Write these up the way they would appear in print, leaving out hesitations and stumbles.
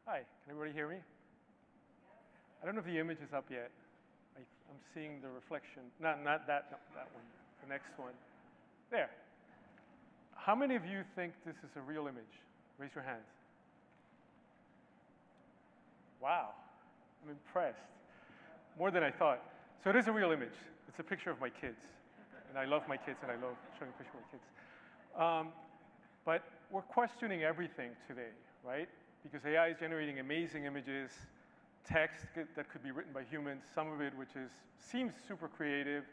Hi, can everybody hear me? I don't know if the image is up yet. I'm seeing the reflection. Not that, no, that one, the next one. There. How many of you think this is a real image? Raise your hand. Wow, I'm impressed. More than I thought. So it is a real image. It's a picture of my kids. And I love my kids and I love showing a picture of my kids. But we're questioning everything today, right? Because AI is generating amazing images, text that could be written by humans, some of it which seems super creative,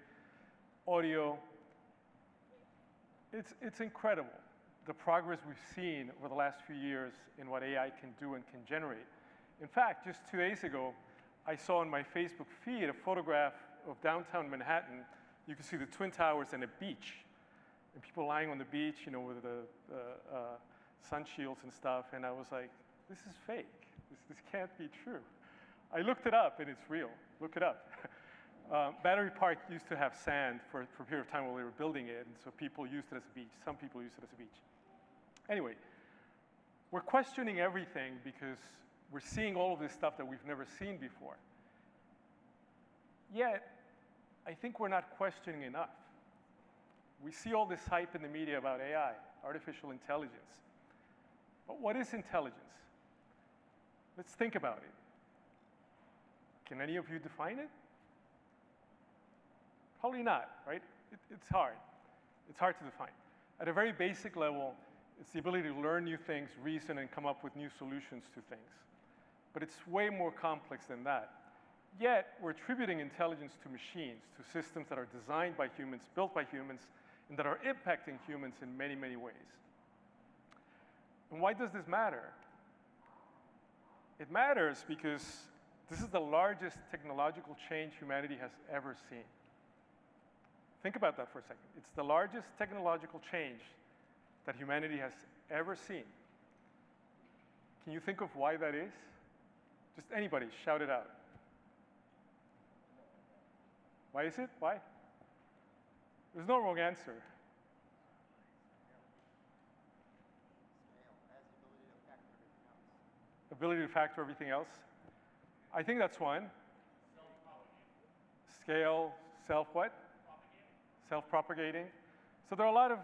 audio. It's incredible, the progress we've seen over the last few years in what AI can do and can generate. In fact, just 2 days ago, I saw on my Facebook feed a photograph of downtown Manhattan. You can see the Twin Towers and a beach, and people lying on the beach, you know, with the sun shields and stuff, and I was like, this is fake. This can't be true. I looked it up, and it's real. Look it up. Battery Park used to have sand for a period of time while they were building it, and so people used it as a beach. Some people used it as a beach. Anyway, we're questioning everything because we're seeing all of this stuff that we've never seen before. Yet, I think we're not questioning enough. We see all this hype in the media about AI, artificial intelligence. But what is intelligence? Let's think about it. Can any of you define it? Probably not, right? It's hard. It's hard to define. At a very basic level, it's the ability to learn new things, reason, and come up with new solutions to things. But it's way more complex than that. Yet, we're attributing intelligence to machines, to systems that are designed by humans, built by humans, and that are impacting humans in many, many ways. And why does this matter? It matters because this is the largest technological change humanity has ever seen. Think about that for a second. It's the largest technological change that humanity has ever seen. Can you think of why that is? Just anybody, shout it out. Why is it? Why? There's no wrong answer. Ability to factor everything else. I think that's one. Scale, self what? Self-propagating. So there are a lot of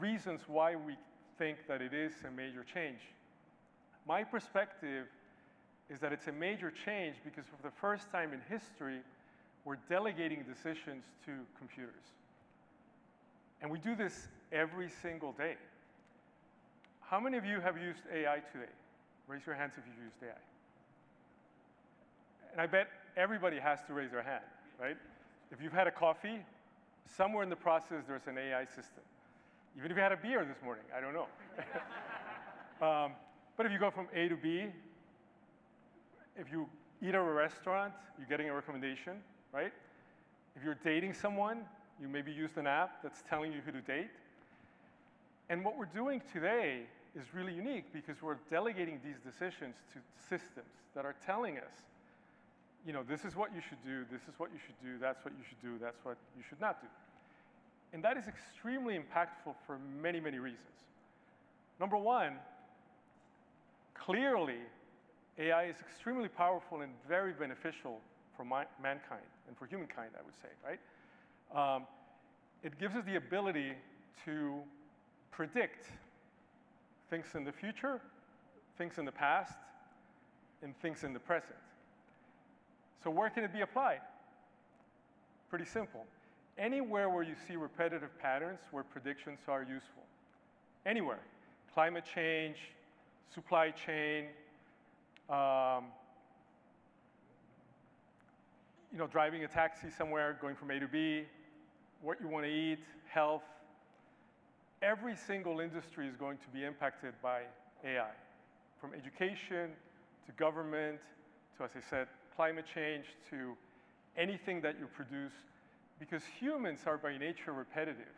reasons why we think that it is a major change. My perspective is that it's a major change because for the first time in history, we're delegating decisions to computers. And we do this every single day. How many of you have used AI today? Raise your hands if you've used AI. And I bet everybody has to raise their hand, right? If you've had a coffee, somewhere in the process there's an AI system. Even if you had a beer this morning, I don't know. But if you go from A to B, if you eat at a restaurant, you're getting a recommendation, right? If you're dating someone, you maybe used an app that's telling you who to date. And what we're doing today is really unique because we're delegating these decisions to systems that are telling us, you know, this is what you should do, this is what you should do, that's what you should do, that's what you should not do. And that is extremely impactful for many, many reasons. Number one, clearly, AI is extremely powerful and very beneficial for mankind and for humankind, I would say, right? It gives us the ability to predict things in the future, things in the past, and things in the present. So where can it be applied? Pretty simple. Anywhere where you see repetitive patterns where predictions are useful. Anywhere. Climate change, supply chain, you know, driving a taxi somewhere, going from A to B, what you want to eat, health. Every single industry is going to be impacted by AI, from education to government to, as I said, climate change to anything that you produce, because humans are by nature repetitive.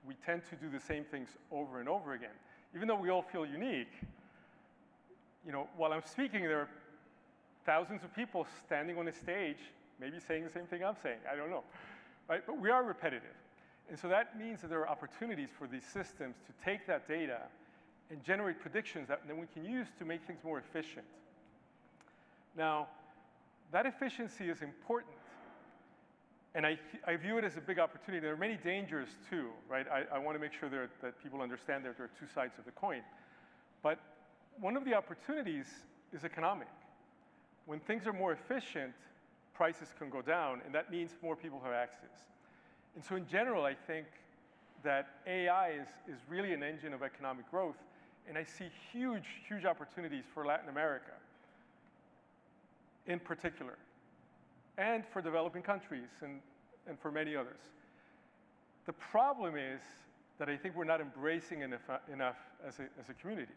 We tend to do the same things over and over again. Even though we all feel unique, you know, while I'm speaking, there are thousands of people standing on a stage, maybe saying the same thing I'm saying, I don't know, right? But we are repetitive. And so that means that there are opportunities for these systems to take that data and generate predictions that then we can use to make things more efficient. Now, that efficiency is important, and I view it as a big opportunity. There are many dangers too, right? I want to make sure that people understand that there are two sides of the coin. But one of the opportunities is economic. When things are more efficient, prices can go down, and that means more people have access. And so in general, I think that AI is really an engine of economic growth, and I see huge, huge opportunities for Latin America in particular, and for developing countries and for many others. The problem is that I think we're not embracing enough as a community.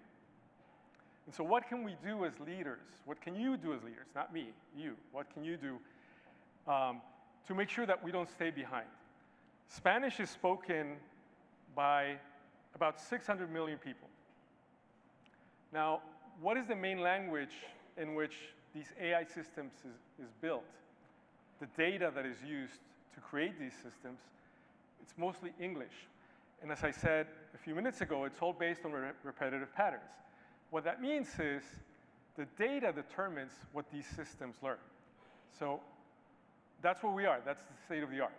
And so what can we do as leaders? What can you do as leaders? Not me, you. What can you do to make sure that we don't stay behind? Spanish is spoken by about 600 million people. Now, what is the main language in which these AI systems is built? The data that is used to create these systems, it's mostly English. And as I said a few minutes ago, it's all based on repetitive patterns. What that means is the data determines what these systems learn. So that's where we are. That's the state of the art.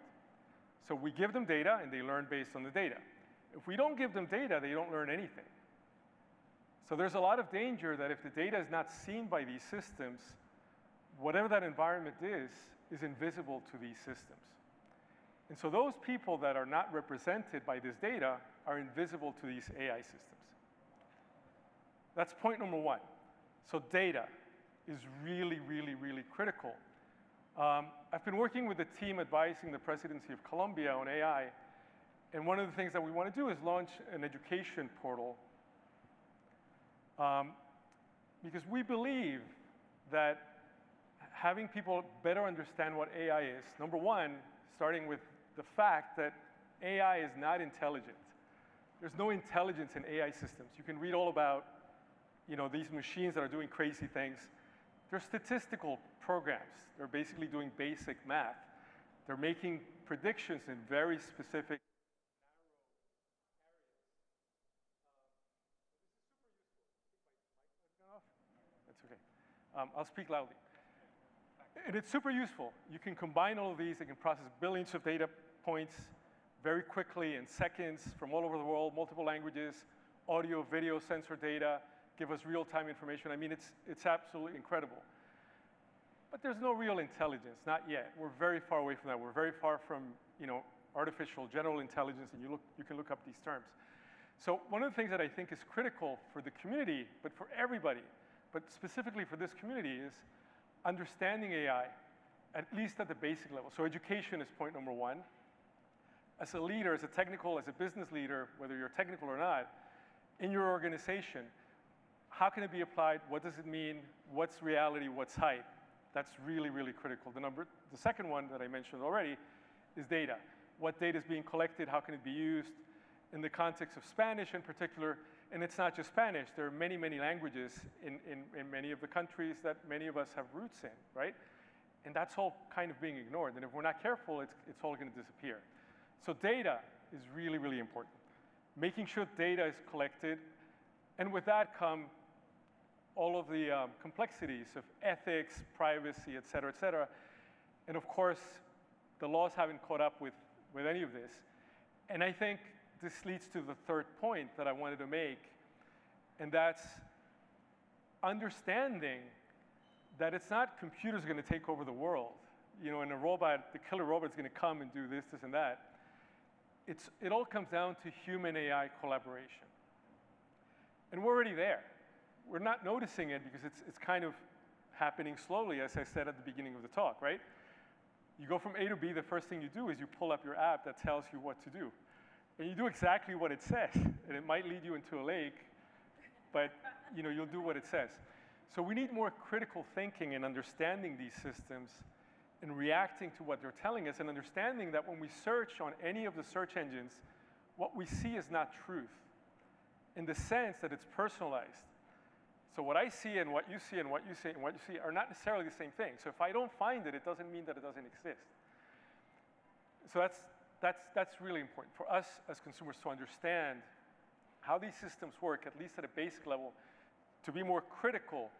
So we give them data, and they learn based on the data. If we don't give them data, they don't learn anything. So there's a lot of danger that if the data is not seen by these systems, whatever that environment is invisible to these systems. And so those people that are not represented by this data are invisible to these AI systems. That's point number one. So data is really, really, really critical. I've been working with a team advising the presidency of Colombia on AI, and one of the things that we want to do is launch an education portal because we believe that having people better understand what AI is, number one, starting with the fact that AI is not intelligent. There's no intelligence in AI systems. You can read all about, these machines that are doing crazy things. They're statistical programs. They're basically doing basic math. They're making predictions in very specific, that's okay. I'll speak loudly. And it's super useful. You can combine all of these. They can process billions of data points very quickly in seconds from all over the world, multiple languages, audio, video, sensor data, give us real-time information. I mean, it's absolutely incredible. But there's no real intelligence, not yet. We're very far away from that. We're very far from, artificial general intelligence, and you can look up these terms. So one of the things that I think is critical for the community, but for everybody, but specifically for this community, is understanding AI, at least at the basic level. So education is point number one. As a leader, as a business leader, whether you're technical or not, in your organization, how can it be applied? What does it mean? What's reality? What's hype? That's really, really critical. The second one that I mentioned already is data. What data is being collected? How can it be used? In the context of Spanish in particular, and it's not just Spanish, there are many, many languages in many of the countries that many of us have roots in, right? And that's all kind of being ignored. And if we're not careful, it's all going to disappear. So data is really, really important. Making sure data is collected, and with that come all of the complexities of ethics, privacy, et cetera, and of course, the laws haven't caught up with any of this. And I think this leads to the third point that I wanted to make, and that's understanding that it's not computers going to take over the world, and the killer robot is going to come and do this, and that. It all comes down to human-AI collaboration. And we're already there. We're not noticing it because it's kind of happening slowly, as I said at the beginning of the talk, right? You go from A to B, the first thing you do is you pull up your app that tells you what to do. And you do exactly what it says. And it might lead you into a lake, but you'll do what it says. So we need more critical thinking and understanding these systems and reacting to what they're telling us and understanding that when we search on any of the search engines, what we see is not truth in the sense that it's personalized. So what I see and what you see and what you see and what you see are not necessarily the same thing. So if I don't find it, it doesn't mean that it doesn't exist. So that's really important for us as consumers to understand how these systems work, at least at a basic level, to be more critical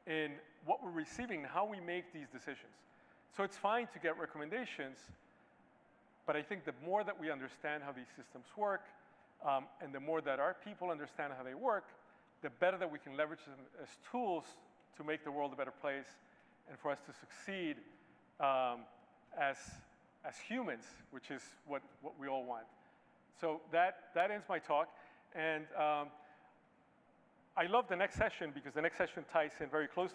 in what we're receiving and how we make these decisions. So it's fine to get recommendations, but I think the more that we understand how these systems work, and the more that our people understand how they work, the better that we can leverage them as tools to make the world a better place and for us to succeed as humans, which is what we all want. So that ends my talk. And I love the next session because the next session ties in very closely